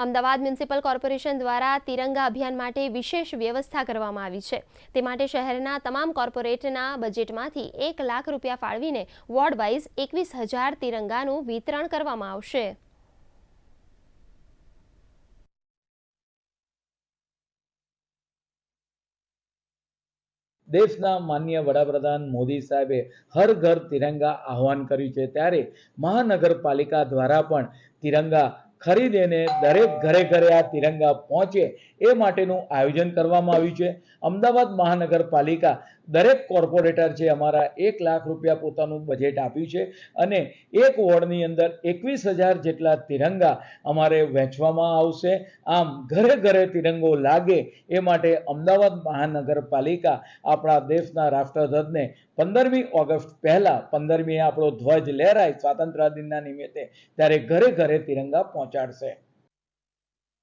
Ahmedabad municipal corporation દ્વારા તિરંગા અભિયાન માટે વિશેષ વ્યવસ્થા કરવામાં આવી છે। તે માટે શહેરના તમામ કોર્પોરેટના બજેટમાંથી 1 લાખ રૂપિયા ફાળવીને વોર્ડ વાઇઝ 21,000 તિરંગાનું વિતરણ કરવામાં આવશે। દેશના માનનીય વડાપ્રધાન મોદી સાહેબે હર ઘર તિરંગા આહવાન કર્યું છે, ત્યારે મહાનગરપાલિકા દ્વારા પણ તિરંગા ખરીદીને દરેક ઘરે ઘરે આ તિરંગા પહોંચે એ માટેનું આયોજન કરવામાં આવ્યું છે। અમદાવાદ મહાનગરપાલિકા દરેક કોર્પોરેટર છે અમારા 1 લાખ રૂપિયા પોતાનું બજેટ આપ્યું છે અને એક વોર્ડની અંદર 21,000 જેટલા તિરંગા અમારે વહેંચવામાં આવશે। આમ ઘરે ઘરે તિરંગો લાગે એ માટે અમદાવાદ મહાનગરપાલિકા આપણા દેશના રાષ્ટ્રધ્વજને 15મી ઓગસ્ટ પહેલા 15મીએ આપણો ધ્વજ લહેરાય સ્વાતંત્ર્ય દિનના નિમિત્તે, ત્યારે ઘરે ઘરે તિરંગા પહોંચાડશે।